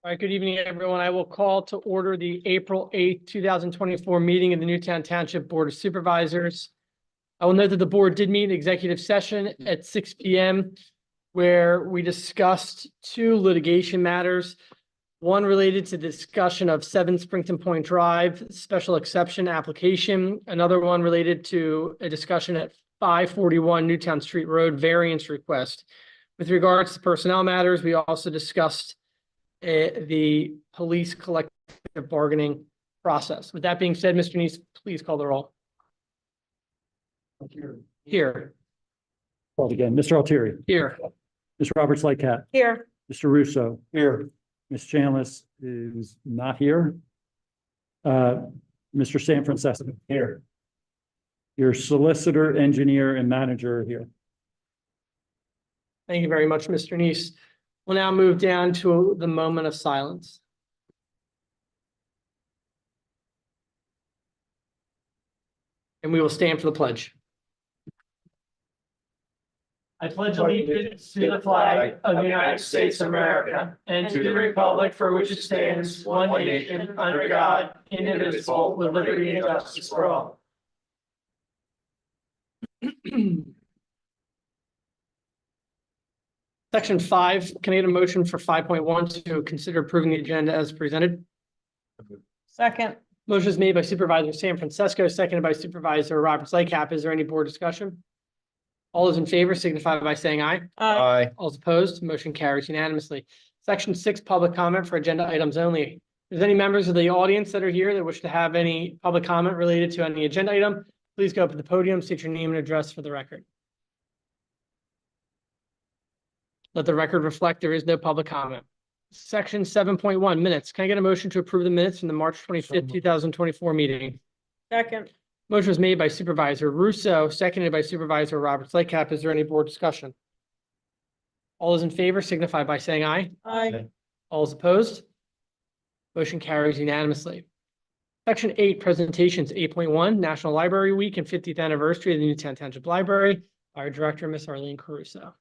All right, good evening, everyone. I will call to order the April 8th, 2024 meeting of the Newtown Township Board of Supervisors. I will note that the board did meet in executive session at 6 p.m. where we discussed two litigation matters. One related to discussion of 7 Springton Point Drive special exception application. Another one related to a discussion at 541 Newtown Street Road variance request. With regards to personnel matters, we also discussed the police collective bargaining process. With that being said, Mr. Neese, please call the roll. Here. Called again. Mr. Altieri. Here. Ms. Roberts Lightcat. Here. Mr. Russo. Here. Ms. Chandlis is not here. Mr. San Francisco. Here. Your solicitor, engineer, and manager are here. Thank you very much, Mr. Neese. We'll now move down to the moment of silence. And we will stand for the pledge. I pledge allegiance to the flag of the United States of America and to the republic for which it stands, one nation, under God, indivisible, with liberty and justice for all. Section 5, can I get a motion for 5.1 to consider approving the agenda as presented? Second. Motion is made by Supervisor San Francisco, seconded by Supervisor Roberts Lightcap. Is there any board discussion? All those in favor signify by saying aye. Aye. All those opposed, motion carries unanimously. Section 6, public comment for agenda items only. If there's any members of the audience that are here that wish to have any public comment related to any agenda item, please go up to the podium, state your name and address for the record. Let the record reflect there is no public comment. Section 7.1, minutes. Can I get a motion to approve the minutes from the March 25th, 2024 meeting? Second. Motion was made by Supervisor Russo, seconded by Supervisor Roberts Lightcap. Is there any board discussion? All those in favor signify by saying aye. Aye. All those opposed? Motion carries unanimously. Section 8, presentations. 8.1, National Library Week and 50th anniversary of the Newtown Township Library. Our director, Miss Arlene Caruso.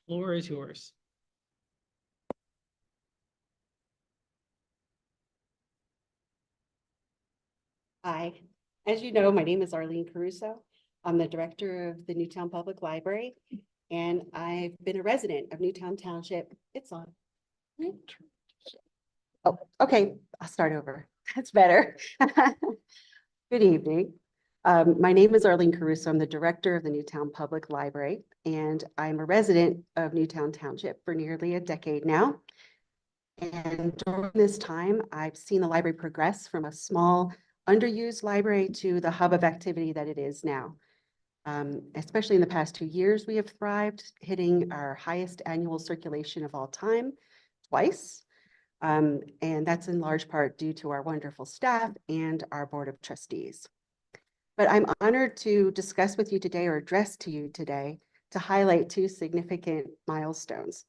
Floor is yours. Hi, as you know, my name is Arlene Caruso. I'm the director of the Newtown Public Library, and I've been a resident of Newtown Township. It's on. Oh, okay, I'll start over. That's better. Good evening. My name is Arlene Caruso. I'm the director of the Newtown Public Library, and I'm a resident of Newtown Township for nearly a decade now. And during this time, I've seen the library progress from a small, underused library to the hub of activity that it is now. Especially in the past 2 years, we have thrived, hitting our highest annual circulation of all time twice. And that's in large part due to our wonderful staff and our board of trustees. But I'm honored to discuss with you today, or address to you today, to highlight 2 significant milestones.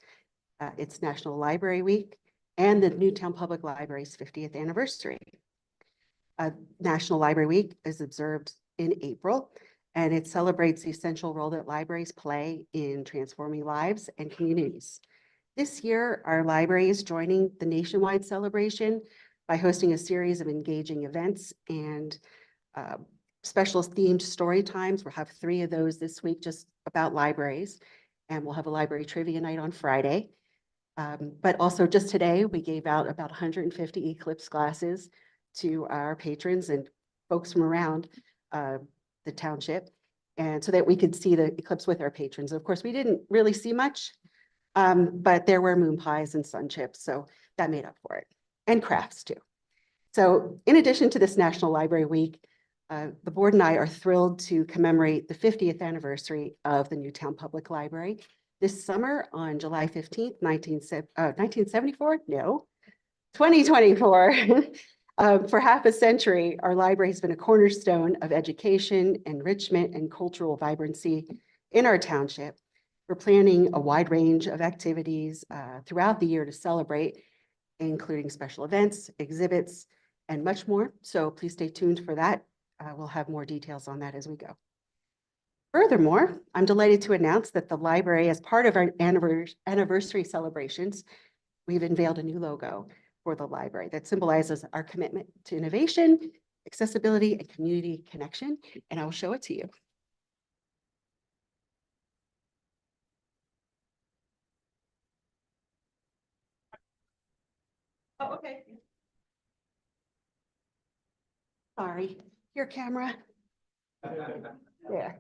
It's National Library Week and the Newtown Public Library's 50th anniversary. National Library Week is observed in April, and it celebrates the essential role that libraries play in transforming lives and communities. This year, our library is joining the nationwide celebration by hosting a series of engaging events and special themed story times. We'll have 3 of those this week just about libraries, and we'll have a library trivia night on Friday. But also just today, we gave out about 150 Eclipse glasses to our patrons and folks from around the township, and so that we could see the eclipse with our patrons. Of course, we didn't really see much, but there were moon pies and sun chips, so that made up for it, and crafts too. So in addition to this National Library Week, the board and I are thrilled to commemorate the 50th anniversary of the Newtown Public Library this summer on July 15th, 1974? No, 2024. For half a century, our library has been a cornerstone of education, enrichment, and cultural vibrancy in our township. We're planning a wide range of activities throughout the year to celebrate, including special events, exhibits, and much more. So please stay tuned for that. We'll have more details on that as we go. Furthermore, I'm delighted to announce that the library, as part of our anniversary celebrations, we've unveiled a new logo. for the library that symbolizes our commitment to innovation, accessibility, and community connection. And I will show it to you. Oh, okay. Sorry, your camera. There.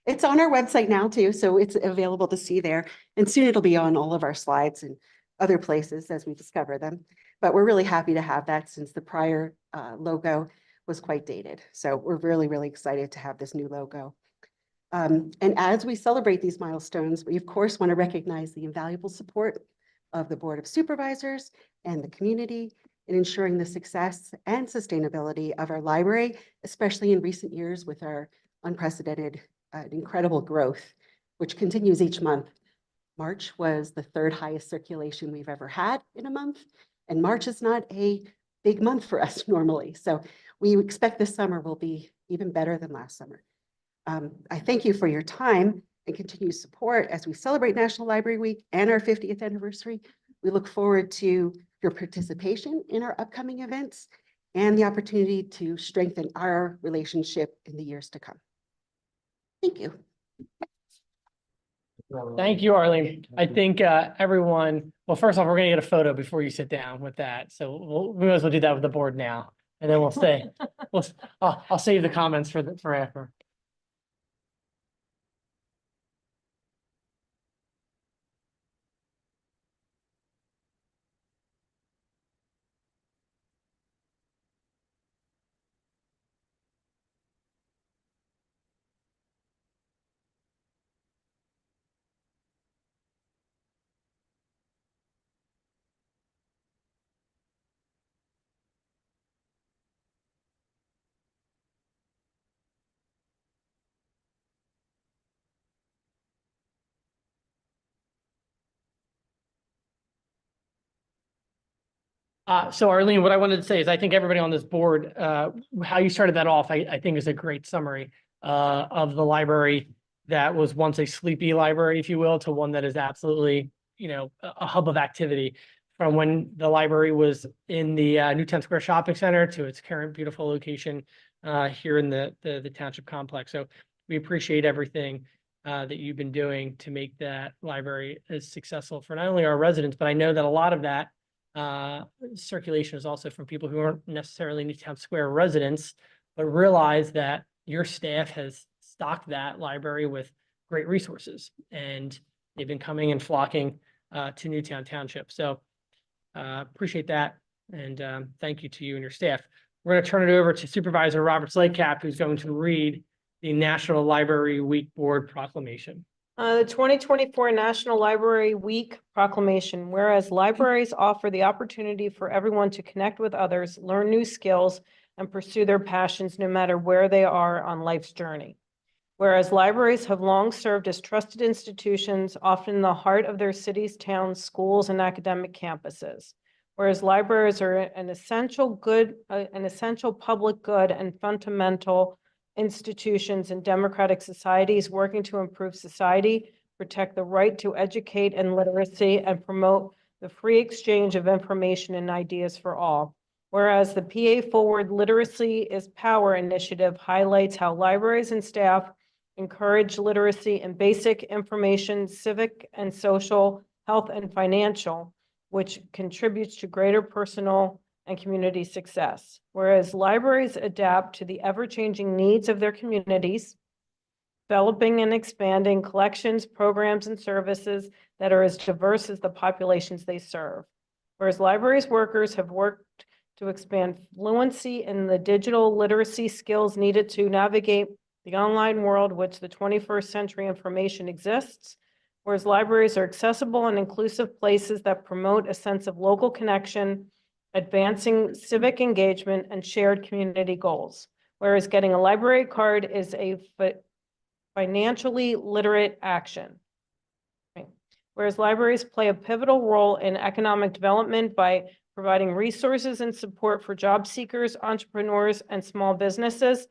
It's on our website now too, so it's available to see there. And soon it'll be on all of our slides and other places as we discover them. But we're really happy to have that since the prior logo was quite dated. So we're really, really excited to have this new logo. And as we celebrate these milestones, we of course want to recognize the invaluable support of the Board of Supervisors and the community in ensuring the success and sustainability of our library, especially in recent years with our unprecedented, incredible growth, which continues each month. March was the third highest circulation we've ever had in a month, and March is not a big month for us normally. So we expect this summer will be even better than last summer. I thank you for your time and continued support as we celebrate National Library Week and our 50th anniversary. We look forward to your participation in our upcoming events and the opportunity to strengthen our relationship in the years to come. Thank you. Thank you, Arlene. I think everyone, well, first off, we're gonna get a photo before you sit down with that. So we might as well do that with the board now, and then we'll stay. I'll save the comments for after. So Arlene, what I wanted to say is I think everybody on this board, how you started that off, I think is a great summary of the library that was once a sleepy library, if you will, to one that is absolutely, a hub of activity. From when the library was in the Newtown Square Shopping Center to its current beautiful location here in the township complex. So we appreciate everything that you've been doing to make that library as successful for not only our residents, but I know that a lot of that circulation is also from people who aren't necessarily Newtown Square residents, but realize that your staff has stocked that library with great resources, and they've been coming and flocking to Newtown Township. So appreciate that, and thank you to you and your staff. We're going to turn it over to Supervisor Robert Slaycap, who's going to read the National Library Week Board Proclamation. The 2024 National Library Week Proclamation. Whereas libraries offer the opportunity for everyone to connect with others, learn new skills, and pursue their passions no matter where they are on life's journey. Whereas libraries have long served as trusted institutions, often in the heart of their cities, towns, schools, and academic campuses. Whereas libraries are an essential public good and fundamental institutions in democratic societies working to improve society, protect the right to educate and literacy, and promote the free exchange of information and ideas for all. Whereas the PA Forward Literacy is Power initiative highlights how libraries and staff encourage literacy in basic information, civic and social, health and financial, which contributes to greater personal and community success. Whereas libraries adapt to the ever-changing needs of their communities, developing and expanding collections, programs, and services that are as diverse as the populations they serve. Whereas libraries workers have worked to expand fluency in the digital literacy skills needed to navigate the online world which the 21st century information exists. Whereas libraries are accessible and inclusive places that promote a sense of local connection, advancing civic engagement and shared community goals. Whereas getting a library card is a financially literate action. Whereas libraries play a pivotal role in economic development by providing resources and support for job seekers, entrepreneurs, and small businesses,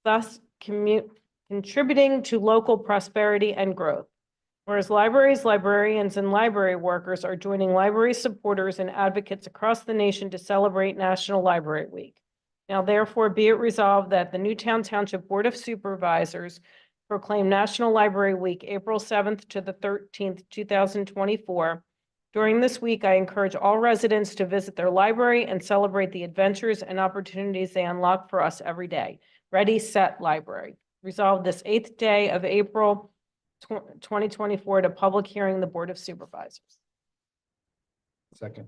thus contributing to local prosperity and growth. Whereas libraries, librarians, and library workers are joining library supporters and advocates across the nation to celebrate National Library Week. Now therefore be it resolved that the Newtown Township Board of Supervisors proclaim National Library Week, April 7th to the 13th, 2024. During this week, I encourage all residents to visit their library and celebrate the adventures and opportunities they unlock for us every day. Ready, set, library. Resolved this 8th day of April 2024 to public hearing the Board of Supervisors. Second.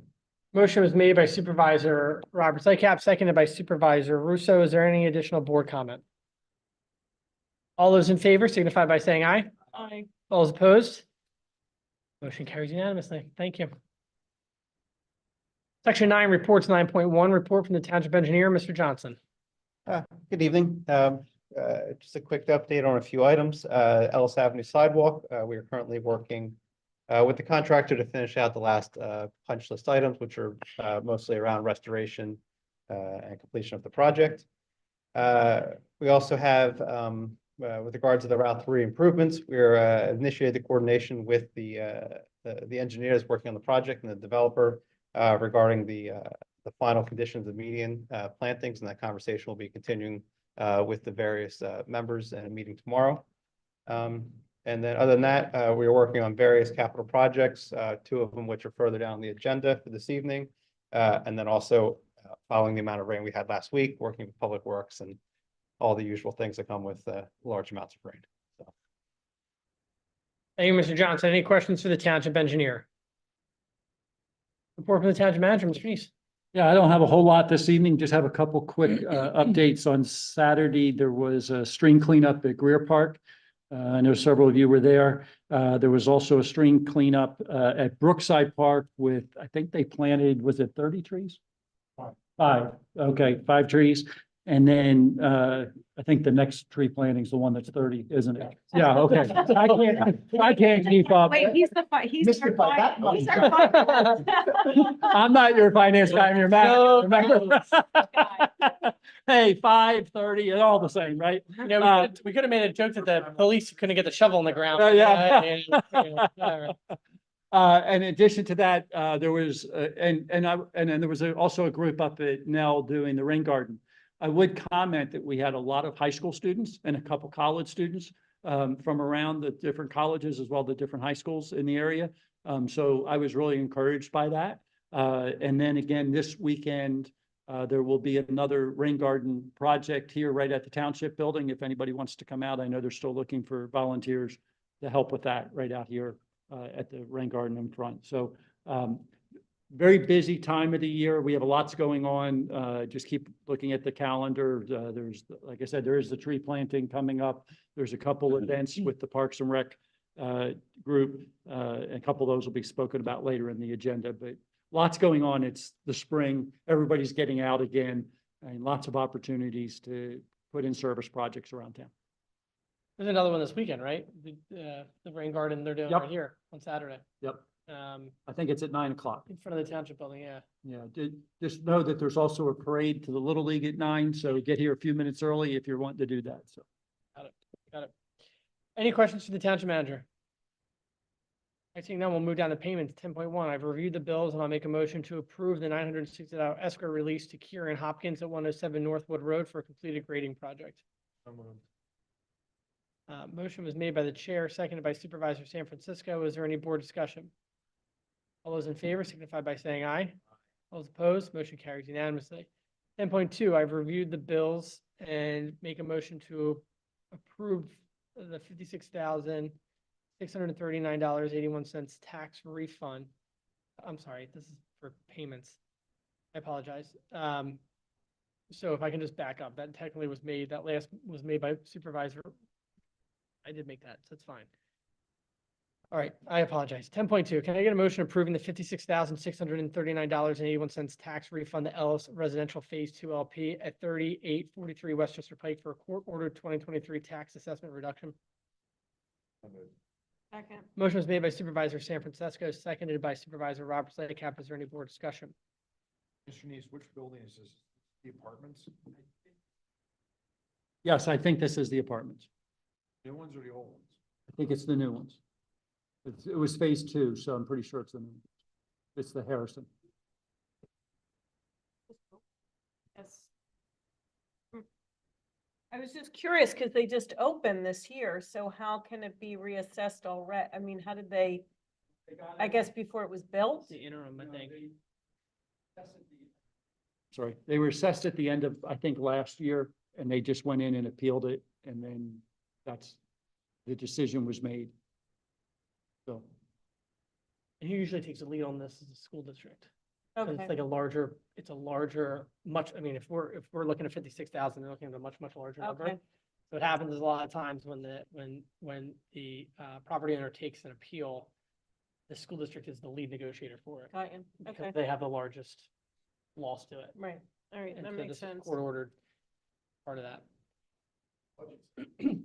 Motion was made by Supervisor Roberts Lycap, seconded by Supervisor Russo. Is there any additional board comment? All those in favor signify by saying aye. Aye. All those opposed? Motion carries unanimously. Thank you. Section 9, reports 9.1, report from the Township Engineer, Mr. Johnson. Good evening. Just a quick update on a few items. Ellis Avenue sidewalk, we are currently working with the contractor to finish out the last punch list items, which are mostly around restoration and completion of the project. We also have, with regard to the Route 3 improvements, we're initiated the coordination with the engineers working on the project and the developer regarding the final conditions of median plantings, and that conversation will be continuing with the various members in a meeting tomorrow. And then other than that, we are working on various capital projects, two of them which are further down the agenda for this evening. And then also following the amount of rain we had last week, working with Public Works and all the usual things that come with large amounts of rain. So. Thank you, Mr. Johnson. Any questions for the Township Engineer? Report from the Township Manager, Mr. Neese. Yeah, I don't have a whole lot this evening, just have a couple quick updates. On Saturday, there was a stream cleanup at Greer Park. I know several of you were there. There was also a stream cleanup at Brookside Park with, I think they planted, was it 30 trees? Five. Okay, 5 trees. And then I think the next tree planting is the one that's 30, isn't it? Yeah, okay. I can't keep up. Wait, he's our Mystified that much. he's our finance. I'm not your finance guy, I'm your No. manager, remember? Hey, 5, 30, and all the same, right? You know, we could have made a joke that the police couldn't get the shovel in the ground. Yeah. Whatever. In addition to that, there was, and then there was also a group up at Nell doing the rain garden. I would comment that we had a lot of high school students and a couple college students from around the different colleges as well, the different high schools in the area. So I was really encouraged by that. And then again, this weekend, there will be another rain garden project here right at the Township building. If anybody wants to come out, I know they're still looking for volunteers to help with that right out here at the rain garden in front. So very busy time of the year. We have lots going on. Just keep looking at the calendar. There's, like I said, there is the tree planting coming up. There's a couple events with the Parks and Rec group. A couple of those will be spoken about later in the agenda, but lots going on. It's the spring. Everybody's getting out again, and lots of opportunities to put in service projects around town. There's another one this weekend, right? The rain garden they're doing Yep. right here on Saturday. Yep. I think it's at 9 o'clock. In front of the Township building, yeah. Yeah, just know that there's also a parade to the Little League at 9, so get here a few minutes early if you're wanting to do that, so. Got it. Any questions for the Township Manager? I think now we'll move down to payments. 10.1, I've reviewed the bills and I'll make a motion to approve the $960 escrow release to Kieran Hopkins at 107 Northwood Road for a completed grading project. Motion was made by the chair, seconded by Supervisor San Francisco. Is there any board discussion? All those in favor signify by saying aye. All those opposed, motion carries unanimously. 10.2, I've reviewed the bills and make a motion to approve the $56,639.81 tax refund. I'm sorry, this is for payments. I apologize. So if I can just back up, that technically was made, that last was made by Supervisor. I did make that, so it's fine. All right, I apologize. 10.2, can I get a motion approving the $56,639.81 tax refund to Ellis Residential Phase 2 LP at 3843 Westchester Pike for a court-ordered 2023 tax assessment reduction? Second. Motion was made by Supervisor San Francisco, seconded by Supervisor Roberts Lycap. Is there any board discussion? Mr. Neese, which building is this? The apartments? Yes, I think this is the apartments. New ones or the old ones? I think it's the new ones. It was phase two, so I'm pretty sure it's the Harrison. Yes. I was just curious because they just opened this year, so how can it be reassessed already? I mean, how did they, I guess before it was built? The interim, I think. Sorry, they were assessed at the end of, I think, last year, and they just went in and appealed it, and then the decision was made. So, And who usually takes the lead on this is the school district. 'Cause Okay, It's like it's a larger, I mean, if we're looking at 56,000, they're looking at a much, much larger number. okay, So what happens is a lot of times when the property owner takes an appeal, the school district is the lead negotiator for it. got you. Okay, Because they have the largest loss to it. right, all right, And that so makes this is sense. court ordered part of that. Budget's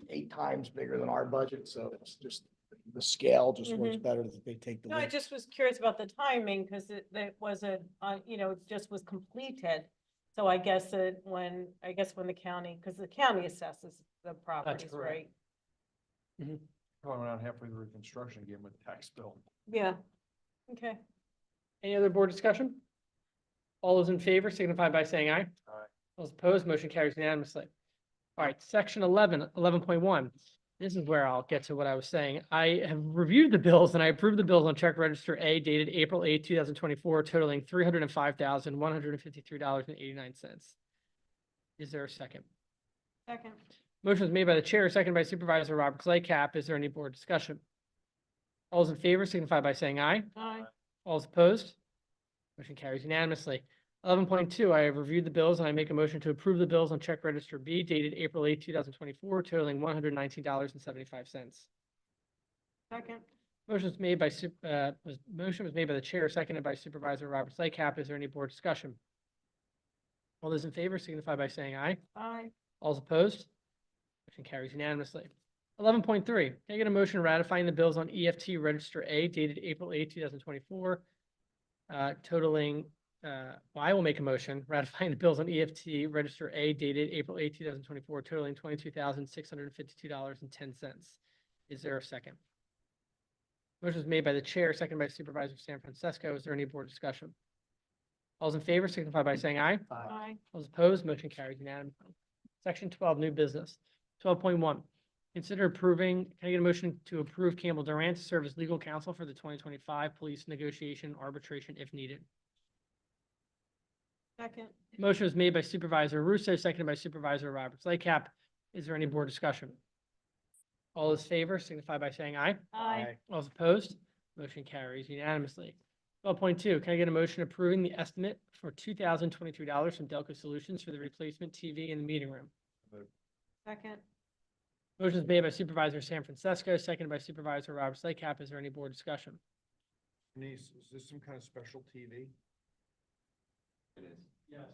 8 times bigger than our budget, so it's just, the scale just works better if they take the No, I lead. just was curious about the timing because it wasn't, it just was completed. So I guess when the county, because the county assesses the properties, correct. right? Probably went out halfway through construction again with tax bill. Yeah, okay. Any other board discussion? All those in favor signify by saying aye. Aye. All those opposed, motion carries unanimously. All right, section 11.1. This is where I'll get to what I was saying. I have reviewed the bills and I approved the bills on check register A dated April 8, 2024, totaling $305,153.89. Is there a second? Second. Motion was made by the chair, seconded by Supervisor Robert Claycap. Is there any board discussion? All those in favor signify by saying aye. Aye. All those opposed? Motion carries unanimously. 11.2, I have reviewed the bills and I make a motion to approve the bills on check register B dated April 8, 2024, totaling $119.75. Second. Motion was made by the chair, seconded by Supervisor Robert Claycap. Is there any board discussion? All those in favor signify by saying aye. Aye. All those opposed? Motion carries unanimously. 11.3, can I get a motion ratifying the bills on EFT Register A dated April 8, 2024, totaling, I will make a motion ratifying the bills on EFT Register A dated April 8, 2024, totaling $22,652.10. Is there a second? Motion was made by the chair, seconded by Supervisor San Francisco. Is there any board discussion? All those in favor signify by saying aye. Aye. All those opposed, motion carries unanimously. Section 12, new business. 12.1, consider approving, can I get a motion to approve Campbell Durant to serve as legal counsel for the 2025 police negotiation arbitration if needed? Second. Motion was made by Supervisor Russo, seconded by Supervisor Roberts Laycap. Is there any board discussion? All those in favor signify by saying aye. Aye. All those opposed, motion carries unanimously. 12.2, can I get a motion approving the estimate for $2,023 from Delco Solutions for the replacement TV in the meeting room? Second. Motion is made by Supervisor San Francisco, seconded by Supervisor Roberts Laycap. Is there any board discussion? Denise, is this some kind of special TV? it is, yes.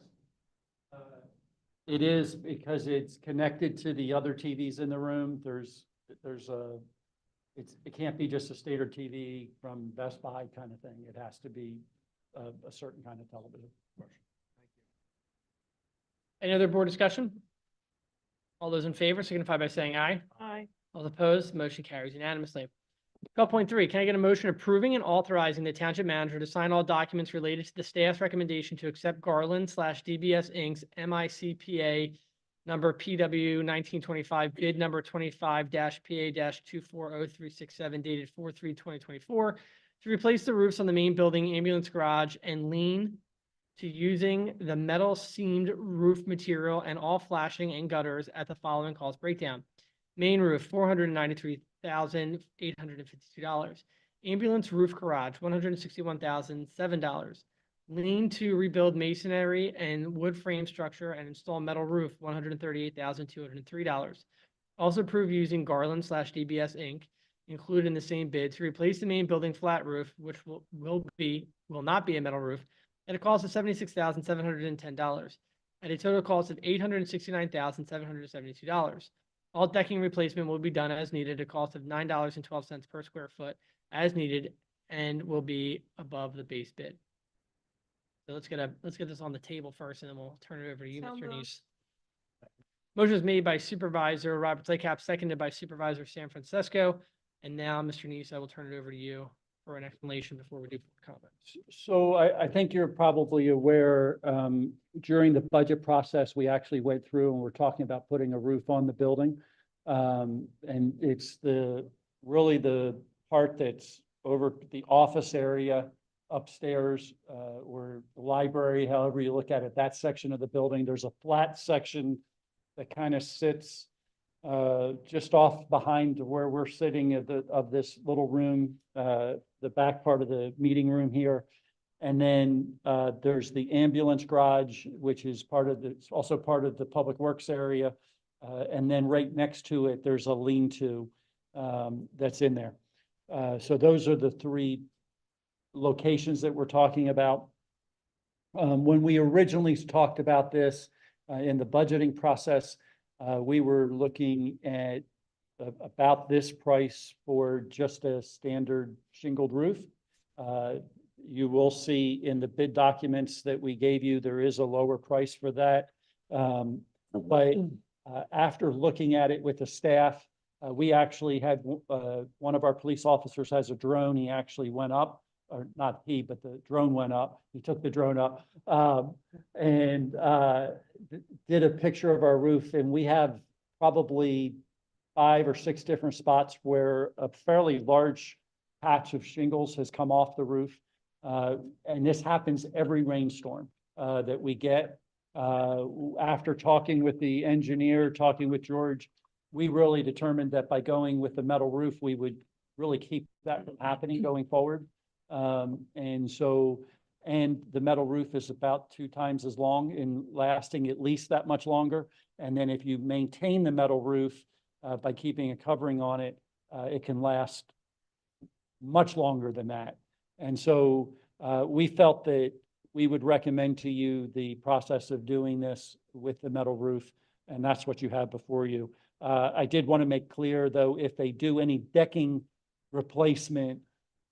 It is because it's connected to the other TVs in the room. It can't be just a standard TV from Best Buy kind of thing. It has to be a certain kind of television. Any other board discussion? All those in favor signify by saying aye. Aye. All opposed, motion carries unanimously. 12.3, can I get a motion approving and authorizing the township manager to sign all documents related to the staff's recommendation to accept Garland/DBS Inc.'s MICPA number PW 1925 bid number 25-PA-240367 dated 4/3/2024 to replace the roofs on the main building, ambulance garage, and lean to using the metal seamed roof material and all flashing and gutters at the following cost breakdown. Main roof, $493,852. Ambulance roof garage, $161,007. Lean to rebuild masonry and wood frame structure and install metal roof, $138,203. Also approve using Garland/DBS Inc., included in the same bid, to replace the main building flat roof, which will not be a metal roof, at a cost of $76,710, at a total cost of $869,772. All decking replacement will be done as needed, at a cost of $9.12 per square foot as needed, and will be above the base bid. So let's get this on the table first, and then we'll turn it over to you, So Mr. moved. Neese. Motion is made by Supervisor Robert Laycap, seconded by Supervisor San Francisco. And now, Mr. Neese, I will turn it over to you for an explanation before we do comments. So I think you're probably aware, during the budget process, we actually went through and we're talking about putting a roof on the building. And it's really the part that's over the office area upstairs, or the library, however you look at it, that section of the building. There's a flat section that kind of sits just off behind where we're sitting of this little room, the back part of the meeting room here. And then there's the ambulance garage, which is it's also part of the public works area. And then right next to it, there's a lean-to that's in there. So those are the three locations that we're talking about. When we originally talked about this in the budgeting process, we were looking at about this price for just a standard shingled roof. You will see in the bid documents that we gave you, there is a lower price for that. But after looking at it with the staff, we actually had one of our police officers has a drone. He actually went up, or not he, but the drone went up. He took the drone up and did a picture of our roof. And we have probably 5 or 6 different spots where a fairly large patch of shingles has come off the roof. And this happens every rainstorm that we get. After talking with the engineer, talking with George, we really determined that by going with the metal roof, we would really keep that from happening going forward. And the metal roof is about 2 times as long and lasting at least that much longer. And then if you maintain the metal roof by keeping a covering on it, it can last much longer than that. And so we felt that we would recommend to you the process of doing this with the metal roof, and that's what you have before you. I did want to make clear, though, if they do any decking replacement,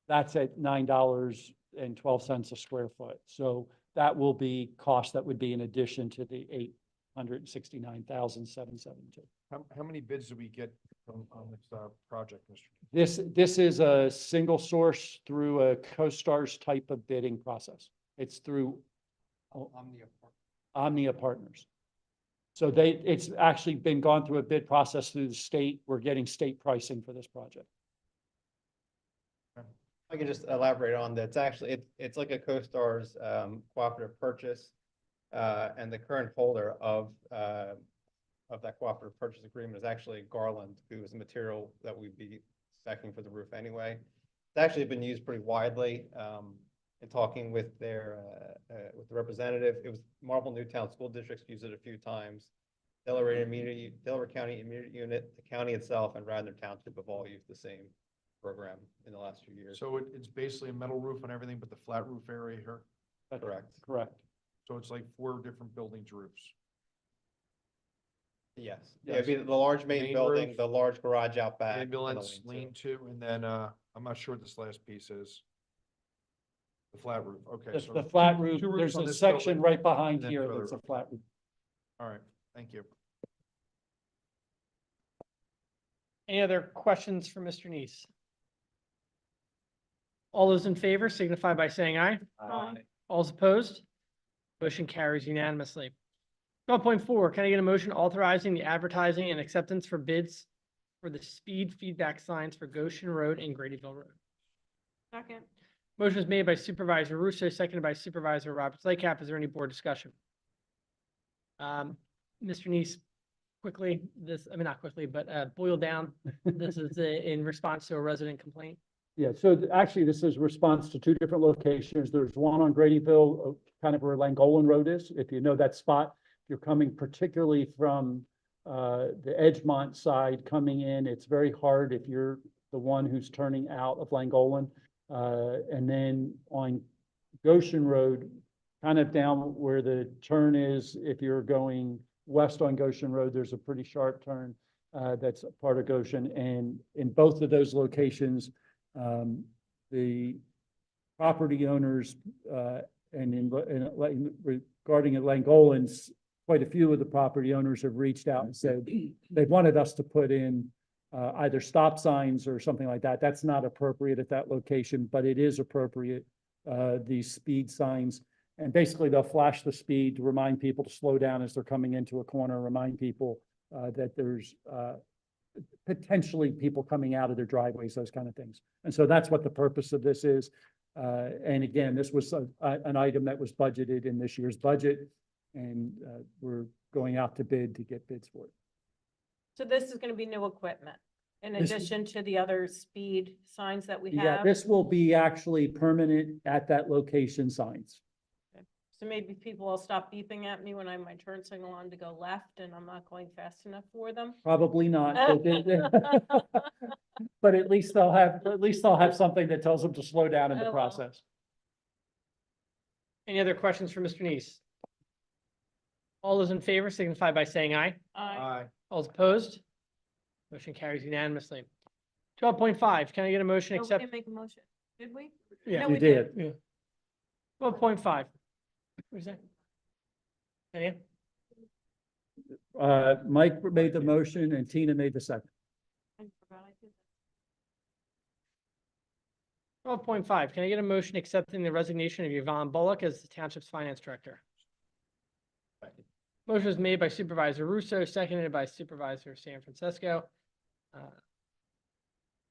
that's at $9.12 a square foot. So that will be cost that would be in addition to the $869,772. How many bids do we get on this project, Mr.? This is a single source through a CoStarz type of bidding process. It's through Omnia Partners. So it's actually been gone through a bid process through the state. We're getting state pricing for this project. I can just elaborate on that. It's actually, it's like a CoStarz cooperative purchase. And the current holder of that cooperative purchase agreement is actually Garland, who is the material that we'd be specing for the roof anyway. It's actually been used pretty widely. In talking with the representative, it was Marble Newtown School Districts used it a few times. Delaware County Immediate Unit, the county itself, and Radnor Township have all used the same program in the last few years. So it's basically a metal roof and everything, but the flat roof area here. Correct. Correct. So it's like 4 different buildings roofs. Yes. Yeah, it'd be the large main building, roof, the large garage out back. and the Ambulance, lean-to. lean-to, and then I'm not sure what this last piece is. The flat roof. Okay. The, So the flat two roof, roofs there's on a this section building, right behind and then here two that's a other- flat roof. All right. Thank you. Any other questions for Mr. Neese? All those in favor signify by saying aye. All those opposed? Motion carries unanimously. 12.4, can I get a motion authorizing the advertising and acceptance for bids for the speed feedback signs for Goshen Road and Gradyville Road? Second. Motion is made by Supervisor Russo, seconded by Supervisor Roberts Laycap. Is there any board discussion? Mr. Neese, quickly, not quickly, but boil down. This is in response to a resident complaint. Yeah, so actually, this is response to 2 different locations. There's one on Gradyville, kind of where Langolan Road is. If you know that spot, you're coming particularly from the Edgemont side coming in. It's very hard if you're the one who's turning out of Langolan. And then on Goshen Road, kind of down where the turn is, if you're going west on Goshen Road, there's a pretty sharp turn that's a part of Goshen. And in both of those locations, the property owners regarding Langolans, quite a few of the property owners have reached out and said they wanted us to put in either stop signs or something like that. That's not appropriate at that location, but it is appropriate, these speed signs. And basically they'll flash the speed to remind people to slow down as they're coming into a corner, remind people that there's potentially people coming out of their driveways, those kind of things. And so that's what the purpose of this is. And again, this was an item that was budgeted in this year's budget, and we're going out to bid to get bids for it. So this is going to be new equipment in This- addition to the other speed signs that we Yeah, have? this will be actually permanent at that location signs. So maybe people will stop beeping at me when I have my turn signal on to go left and I'm not going fast enough for them? Probably not. But at least they'll have something that tells them to slow down in Oh, the well. process. Any other questions for Mr. Neese? All those in favor signify by saying aye. Aye. All those opposed? Motion carries unanimously. 12.5, can I get a motion Oh, we accept? didn't make a motion, did we? Yeah, No, You we did. did. 12.5. What is that? Any? Mike made the motion and Tina made the second. I forgot I did 12.5, can I get a motion accepting the resignation of Yvonne Bullock as the Township's Finance Director? Motion was made by Supervisor Russo, seconded by Supervisor San Francisco.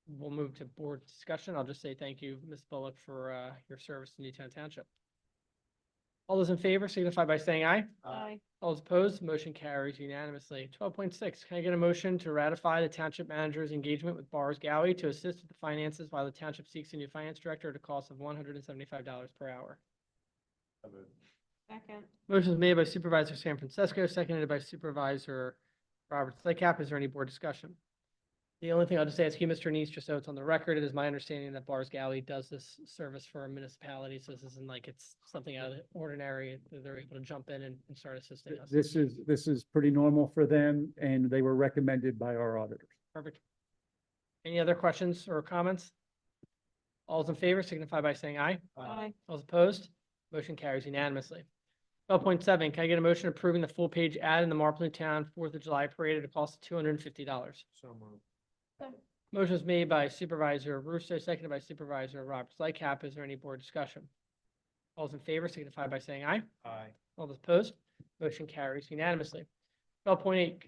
We'll move to board discussion. I'll just say thank you, Ms. Bullock, for your service to Newtown Township. All those in favor signify by saying aye. Aye. All those opposed, motion carries unanimously. 12.6, can I get a motion to ratify the township manager's engagement with Bars Gowie to assist with the finances while the township seeks a new finance director at a cost of $175 per hour? Second. Motion is made by Supervisor San Francisco, seconded by Supervisor Robert Slaycap. Is there any board discussion? The only thing I'll just ask you, Mr. Neese, just so it's on the record, it is my understanding that Bars Gowie does this service for a municipality, so this isn't like it's something out of the ordinary. They're able to jump in and start assisting us. This is pretty normal for them, and they were recommended by our auditors. Perfect. Any other questions or comments? All those in favor signify by saying aye. Aye. All those opposed? Motion carries unanimously. 12.7, can I get a motion approving the full page ad in the Marple Newtown 4th of July parade at a cost of $250? So moved. Motion was made by Supervisor Russo, seconded by Supervisor Robert Slycap. Is there any board discussion? All those in favor signify by saying aye. Aye. All those opposed? Motion carries unanimously. 12.8,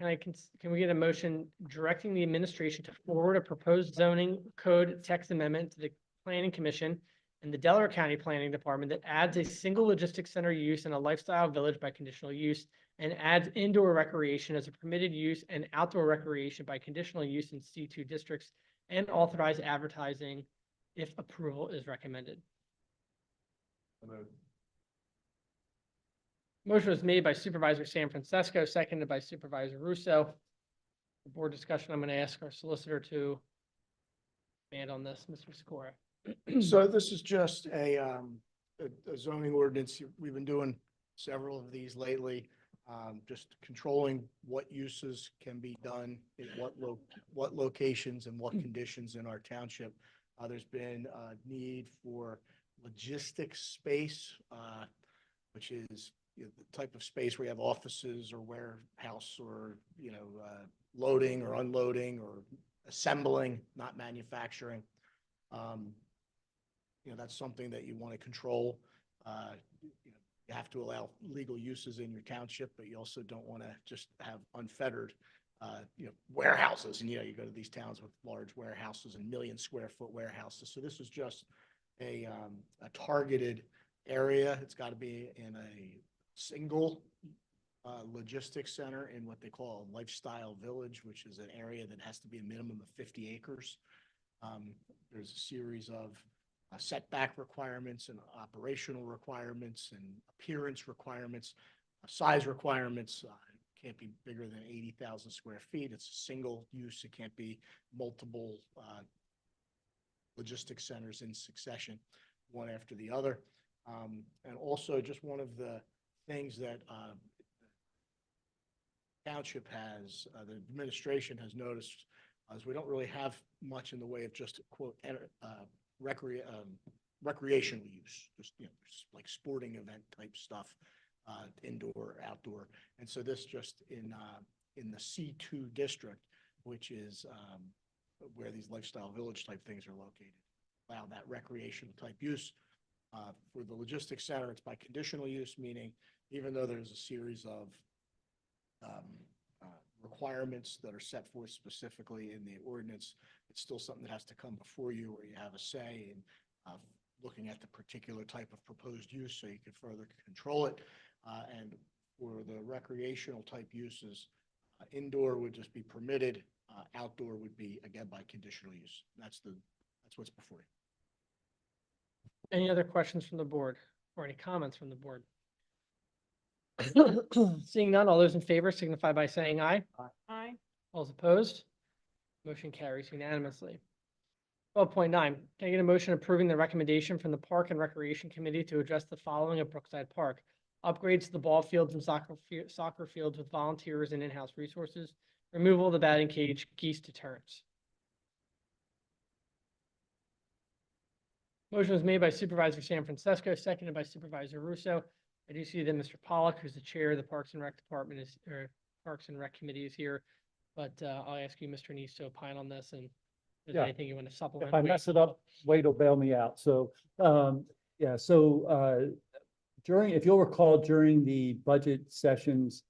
can we get a motion directing the administration to forward a proposed zoning code text amendment to the Planning Commission and the Delaware County Planning Department that adds a single logistics center use and a lifestyle village by conditional use, and adds indoor recreation as a permitted use and outdoor recreation by conditional use in C2 districts, and authorize advertising if approval is recommended. So moved. Motion was made by Supervisor San Francisco, seconded by Supervisor Russo. For board discussion, I'm going to ask our solicitor to expand on this, Mr. Sikora. So this is just a zoning ordinance. We've been doing several of these lately. Just controlling what uses can be done in what locations and what conditions in our township. There's been a need for logistics space, which is the type of space where you have offices or warehouse or, loading or unloading or assembling, not manufacturing. That's something that you want to control. You have to allow legal uses in your township, but you also don't want to just have unfettered, warehouses. And, you go to these towns with large warehouses and 1 million square foot warehouses. So this is just a targeted area. It's got to be in a single logistics center in what they call a lifestyle village, which is an area that has to be a minimum of 50 acres. There's a series of setback requirements and operational requirements and appearance requirements, size requirements. It can't be bigger than 80,000 square feet. It's a single use. It can't be multiple logistics centers in succession, one after the other. And also just one of the things that township has, the administration has noticed, is we don't really have much in the way of just quote recreational use, just like sporting event type stuff, indoor, outdoor. And so this just in the C2 district which is where these lifestyle village type things are located. Allow that recreational type use. For the logistics center, it's by conditional use, meaning even though there's a series of requirements that are set forth specifically in the ordinance, it's still something that has to come before you where you have a say in looking at the particular type of proposed use so you can further control it. And for the recreational type uses, indoor would just be permitted, outdoor would be again by conditional use. That's what's before you. Any other questions from the board or any comments from the board? Seeing none, all those in favor signify by saying aye. Aye. All those opposed? Motion carries unanimously. 12.9, can I get a motion approving the recommendation from the Park and Recreation Committee to address the following at Brookside Park? Upgrades to the ball fields and soccer fields with volunteers and in-house resources, removal of the batting cage, geese deterrence. Motion was made by Supervisor San Francisco, seconded by Supervisor Russo. I do see that Mr. Pollock, who's the chair of the Parks and Rec Department, or Parks and Rec Committee, is here. But I'll ask you, Mr. Neese, to opine on this, and if there's Yeah. anything you want to supplement. If I mess it up, Wade will bail me out. So, if you'll recall, during the budget sessions,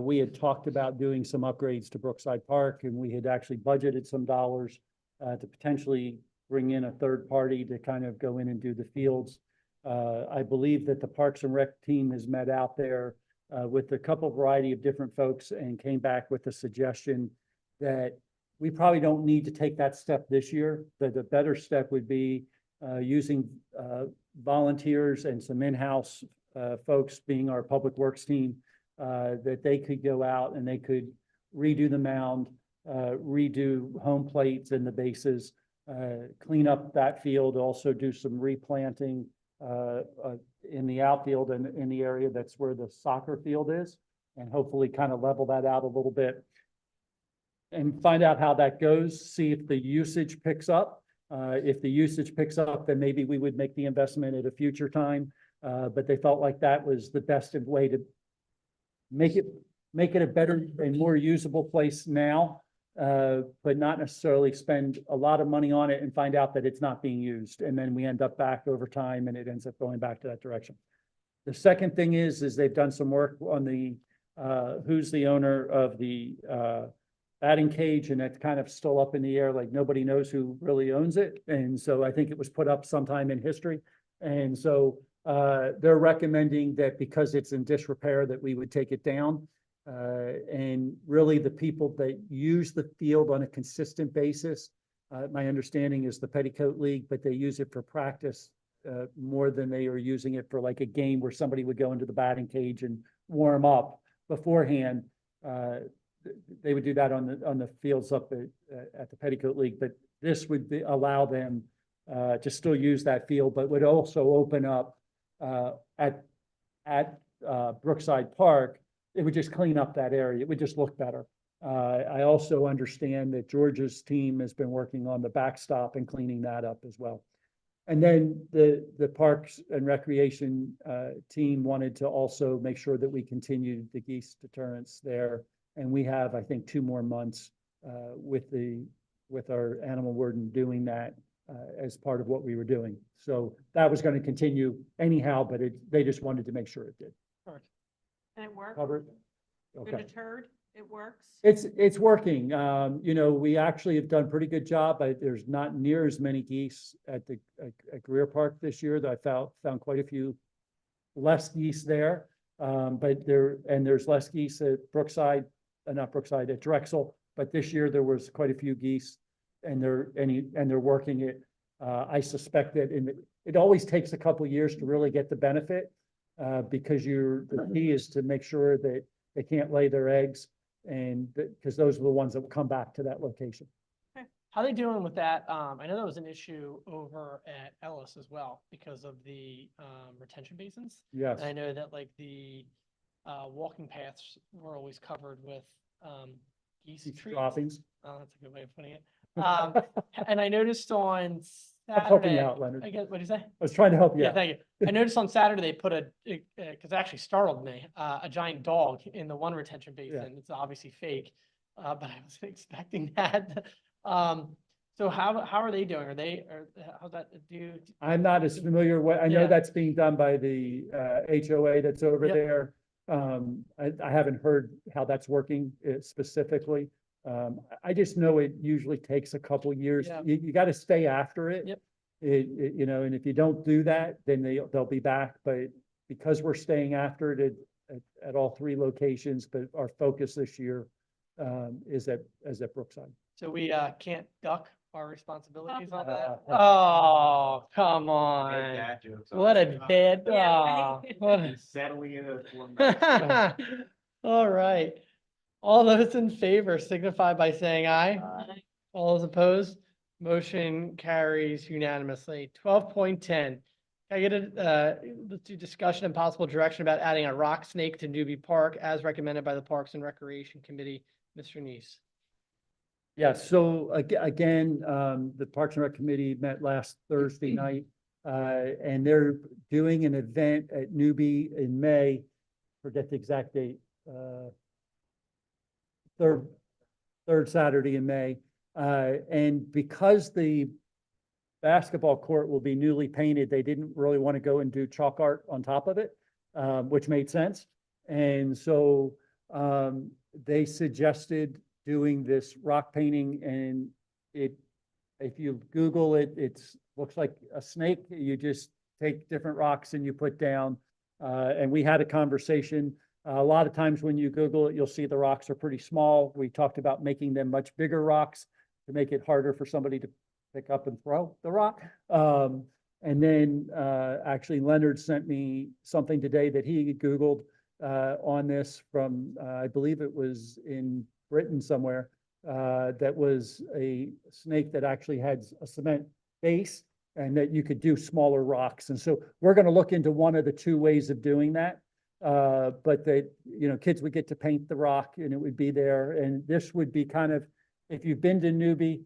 we had talked about doing some upgrades to Brookside Park, and we had actually budgeted some dollars to potentially bring in a third party to kind of go in and do the fields. I believe that the Parks and Rec team has met out there with a couple variety of different folks and came back with a suggestion that we probably don't need to take that step this year. That the better step would be using volunteers and some in-house folks, being our public works team, that they could go out and they could redo the mound, redo home plates and the bases, clean up that field, also do some replanting in the outfield and in the area that's where the soccer field is, and hopefully kind of level that out a little bit and find out how that goes, see if the usage picks up. If the usage picks up, then maybe we would make the investment at a future time. But they felt like that was the best way to make it a better and more usable place now, but not necessarily spend a lot of money on it and find out that it's not being used. And then we end up back over time and it ends up going back to that direction. The second thing is they've done some work on the, who's the owner of the batting cage, and that's kind of still up in the air, like nobody knows who really owns it. And so I think it was put up sometime in history. And so they're recommending that because it's in disrepair that we would take it down. And really the people that use the field on a consistent basis, my understanding is the Petticoat League, but they use it for practice more than they are using it for like a game where somebody would go into the batting cage and warm up beforehand. They would do that on the fields up at the Petticoat League, but this would allow them to still use that field, but would also open up at Brookside Park. It would just clean up that area. It would just look better. I also understand that Georgia's team has been working on the backstop and cleaning that up as well. And then the Parks and Recreation team wanted to also make sure that we continued the geese deterrence there. And we have, I think, 2 more months with our animal warden doing that as part of what we were doing. So that was going to continue anyhow, but they just wanted to make sure it did. And it worked? Covered? You're Okay. deterred? It works? It's working. You know, we actually have done a pretty good job. There's not near as many geese at Greer Park this year. That I found quite a few less geese there. But there's less geese at Brookside, not Brookside, at Drexel. But this year there was quite a few geese, and they're working it. I suspect that it always takes a couple of years to really get the benefit, because the key is to make sure that they can't lay their eggs, and because those are the ones that will come back to that location. How are they doing with that? I know that was an issue over at Ellis as well because of the retention basins. Yes. And I know that like the walking paths were always covered with geese trees. Droppings. Oh, that's a good way of putting it. And I noticed on I'm helping you Saturday, out, Leonard. I guess, what'd you say? I was trying to help you Yeah, out. thank you. I noticed on Saturday they put because it actually startled me, a giant dog in the one retention basin. It's obviously fake. but I wasn't expecting that. So how are they doing? How's that do? I'm not as familiar with, I know Yeah. that's being done by the HOA that's over Yep. there. I haven't heard how that's working specifically. I just know it usually takes a couple years. Yeah. You got to stay after it. Yep. You know, and if you don't do that, then they'll be back. But because we're staying after it at all three locations, but our focus this year is at Brookside. So we can't duck our responsibilities on that? Uh, Oh, come on. What a bad, Yeah, oh, what a- Settling in. All right. All those in favor signify by saying aye. All those opposed, motion carries unanimously. 12.10. Can I get let's do discussion and possible direction about adding a rock snake to Newbie Park as recommended by the Parks and Recreation Committee. Mr. Neese. Yeah, so again, the Parks and Rec Committee met last Thursday night. And they're doing an event at Newbie in May, forget the exact date, third Saturday in May. And because the basketball court will be newly painted, they didn't really want to go and do chalk art on top of it, which made sense. And so they suggested doing this rock painting, and if you Google it, looks like a snake. You just take different rocks and you put down. And we had a conversation. A lot of times when you Google it, you'll see the rocks are pretty small. We talked about making them much bigger rocks to make it harder for somebody to pick up and throw the rock. And then actually Leonard sent me something today that he Googled on this from, I believe it was in Britain somewhere, that was a snake that actually had a cement base and that you could do smaller rocks. And so we're going to look into one of the two ways of doing that. But that, you know, kids would get to paint the rock and it would be there. And this would be kind of, if you've been to Newbie,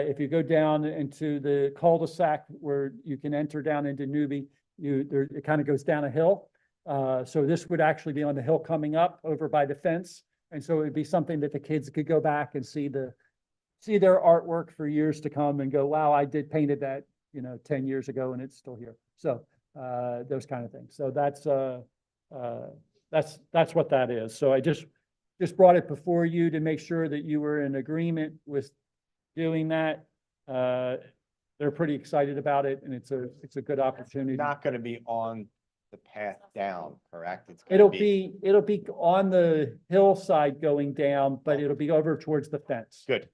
if you go down into the cul-de-sac where you can enter down into Newbie, it kind of goes down a hill. So this would actually be on the hill coming up over by the fence. And so it would be something that the kids could go back and see their artwork for years to come and go, wow, I did painted that, 10 years ago and it's still here. So those kind of things. So that's what that is. So I just brought it before you to make sure that you were in agreement with doing that. They're pretty excited about it and it's a good opportunity. Not gonna be on the path down, correct? It's It'll gonna be on the hillside going down, but it'll be over towards the fence. good.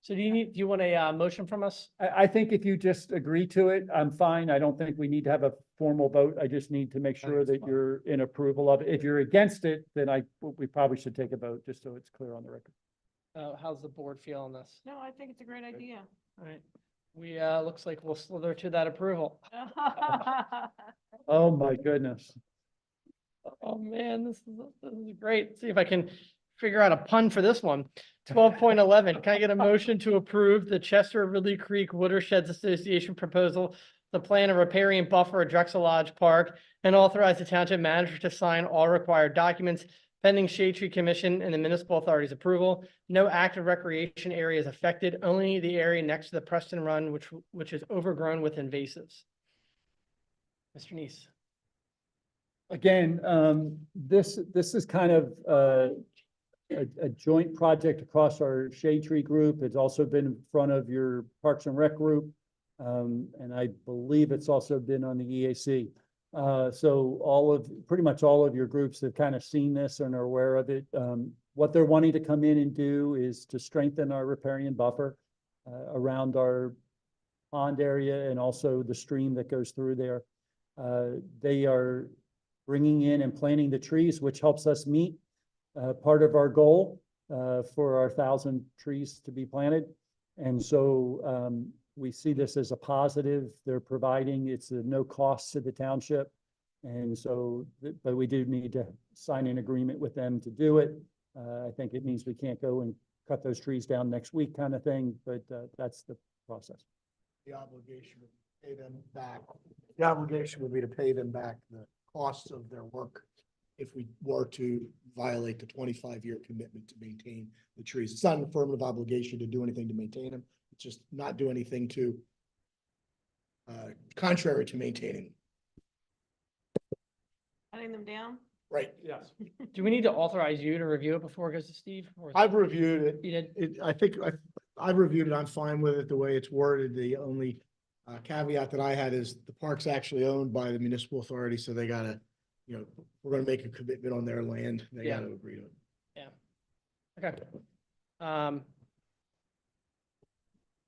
So do you want a motion from us? I think if you just agree to it, I'm fine. I don't think we need to have a formal vote. I just need to make sure that you're in approval of it. If you're against it, then we probably should take a vote, just so it's clear on the record. How's the board feel on this? No, I think it's a great idea. All right. We, looks like we'll slither to that approval. Oh, my goodness. Oh, man, this is great. See if I can figure out a pun for this one. 12.11, can I get a motion to approve the Chester Ridley Creek Watersheds Association proposal, the plan of riparian buffer at Drexel Lodge Park, and authorize the township manager to sign all required documents pending Shade Tree Commission and the municipal authority's approval. No active recreation area is affected, only the area next to the Preston Run, which is overgrown with invasives. Mr. Neese. Again, this is kind of a joint project across our Shade Tree group. It's also been in front of your Parks and Rec group. And I believe it's also been on the EAC. So pretty much all of your groups have kind of seen this and are aware of it. What they're wanting to come in and do is to strengthen our riparian buffer around our pond area and also the stream that goes through there. They are bringing in and planting the trees, which helps us meet part of our goal for our 1,000 trees to be planted. And so we see this as a positive. They're providing, it's a no cost to the township. And so, but we do need to sign an agreement with them to do it. I think it means we can't go and cut those trees down next week kind of thing, but that's the process. The obligation would pay them back. The obligation would be to pay them back the costs of their work if we were to violate the 25-year commitment to maintain the trees. It's not an affirmative obligation to do anything to maintain them. It's just not do anything to contrary to maintaining. Cutting them down? Right. Yes. Do we need to authorize you to review it before it goes to Steve? Or- I've reviewed it. You did? I've reviewed it. I'm fine with it the way it's worded. The only caveat that I had is the park's actually owned by the municipal authority, so they gotta, we're gonna make a commitment on their land. They Yeah. gotta agree to it. Okay.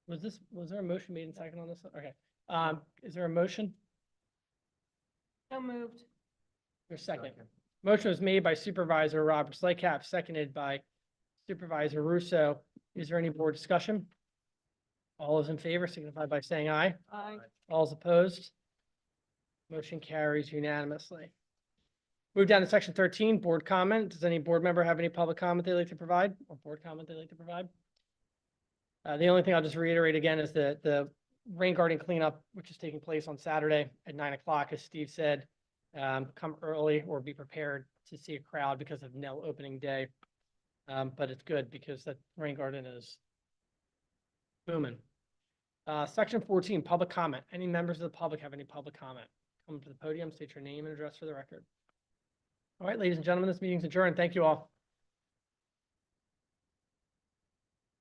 Was there a motion made and second on this? Okay. Is there a motion? So moved. Or second? Motion was made by Supervisor Robert Slycap, seconded by Supervisor Russo. Is there any board discussion? All those in favor signify by saying aye. Aye. All is opposed? Motion carries unanimously. Move down to section 13, board comment. Does any board member have any public comment they'd like to provide or board comment they'd like to provide? The only thing I'll just reiterate again is the rain garden cleanup, which is taking place on Saturday at 9 o'clock, as Steve said. Come early or be prepared to see a crowd because of no opening day. But it's good because that rain garden is booming. Section 14, public comment. Any members of the public have any public comment? Come to the podium, state your name and address for the record. All right, ladies and gentlemen, this meeting's adjourned. Thank you all.